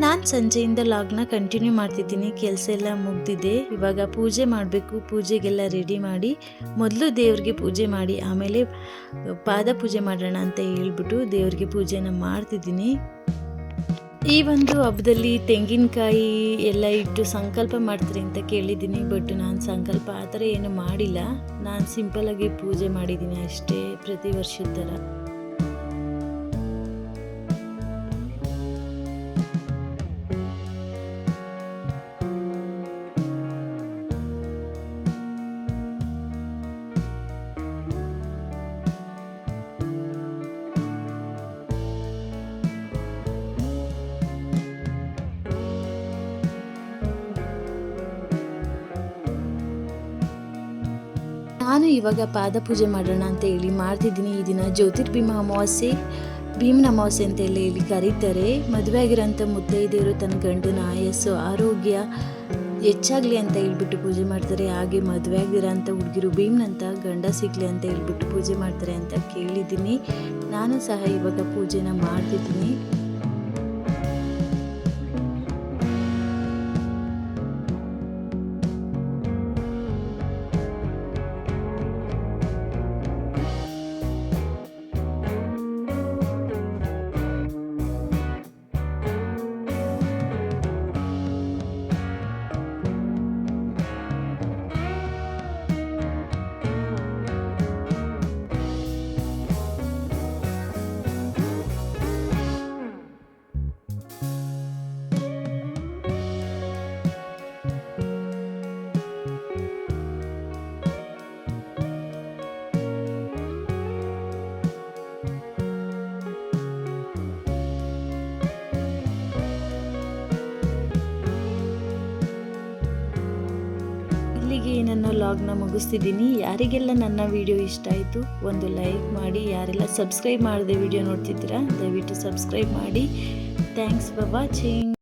ನಾನು ಸಂಜೆಯಿಂದ ಲಾಗ್ನ ಕಂಟಿನ್ಯೂ ಮಾಡ್ತಿದ್ದೀನಿ. ಕೆಲಸ ಎಲ್ಲ ಮುಗ್ದಿದೆ. ಇವಾಗ ಪೂಜೆ ಮಾಡಬೇಕು. ಪೂಜೆಗೆಲ್ಲ ರೆಡಿ ಮಾಡಿ, ಮೊದಲು ದೇವ್ರಿಗೆ ಪೂಜೆ ಮಾಡಿ ಆಮೇಲೆ ಪಾದ ಪೂಜೆ ಮಾಡೋಣ ಅಂತ ಹೇಳ್ಬಿಟ್ಟು ದೇವ್ರಿಗೆ ಪೂಜೆನ ಮಾಡ್ತಿದ್ದೀನಿ. ಈ ಒಂದು ಹಬ್ಬದಲ್ಲಿ ತೆಂಗಿನಕಾಯಿ ಎಲ್ಲ ಇಟ್ಟು ಸಂಕಲ್ಪ ಮಾಡ್ತಾರೆ ಅಂತ ಕೇಳಿದ್ದೀನಿ. ಬಟ್ ನಾನು ಸಂಕಲ್ಪ ಆ ಥರ ಏನು ಮಾಡಿಲ್ಲ. ನಾನು ಸಿಂಪಲಾಗಿ ಪೂಜೆ ಮಾಡಿದ್ದೀನಿ ಅಷ್ಟೇ, ಪ್ರತಿ ವರ್ಷದ ಥರ. ನಾನು ಇವಾಗ ಪಾದ ಪೂಜೆ ಮಾಡೋಣ ಅಂತ ಹೇಳಿ ಮಾಡ್ತಿದ್ದೀನಿ. ಈ ದಿನ ಜ್ಯೋತಿರ್ಭೀಮ ಅಮಾವಾಸ್ಯೆ, ಭೀಮನ ಅಮಾವಾಸ್ಯೆ ಅಂತ ಹೇಳಿ ಕರೀತಾರೆ. ಮದುವೆ ಆಗಿರೋಂಥ ಮುತ್ತೈದೆಯರು ತನ್ನ ಗಂಡನ ಆಯಸ್ಸು ಆರೋಗ್ಯ ಹೆಚ್ಚಾಗಲಿ ಅಂತ ಹೇಳ್ಬಿಟ್ಟು ಪೂಜೆ ಮಾಡ್ತಾರೆ. ಹಾಗೆ ಮದುವೆ ಆಗಿರೋಂಥ ಹುಡುಗಿರು ಭೀಮನಂತ ಗಂಡ ಸಿಗಲಿ ಅಂತ ಹೇಳ್ಬಿಟ್ಟು ಪೂಜೆ ಮಾಡ್ತಾರೆ ಅಂತ ಕೇಳಿದ್ದೀನಿ. ನಾನು ಸಹ ಇವಾಗ ಪೂಜೆನ ಮಾಡ್ತಿದ್ದೀನಿ. ಇಲ್ಲಿಗೆ ನನ್ನ ಲಾಗ್ನ ಮುಗಿಸ್ತಿದ್ದೀನಿ. ಯಾರಿಗೆಲ್ಲ ನನ್ನ ವಿಡಿಯೋ ಇಷ್ಟ ಆಯಿತು ಒಂದು ಲೈಕ್ ಮಾಡಿ. ಯಾರೆಲ್ಲ ಸಬ್ಸ್ಕ್ರೈಬ್ ಮಾಡದೆ ವಿಡಿಯೋ ನೋಡ್ತಿದ್ದೀರಾ ದಯವಿಟ್ಟು ಸಬ್ಸ್ಕ್ರೈಬ್ ಮಾಡಿ. Thanks for watching.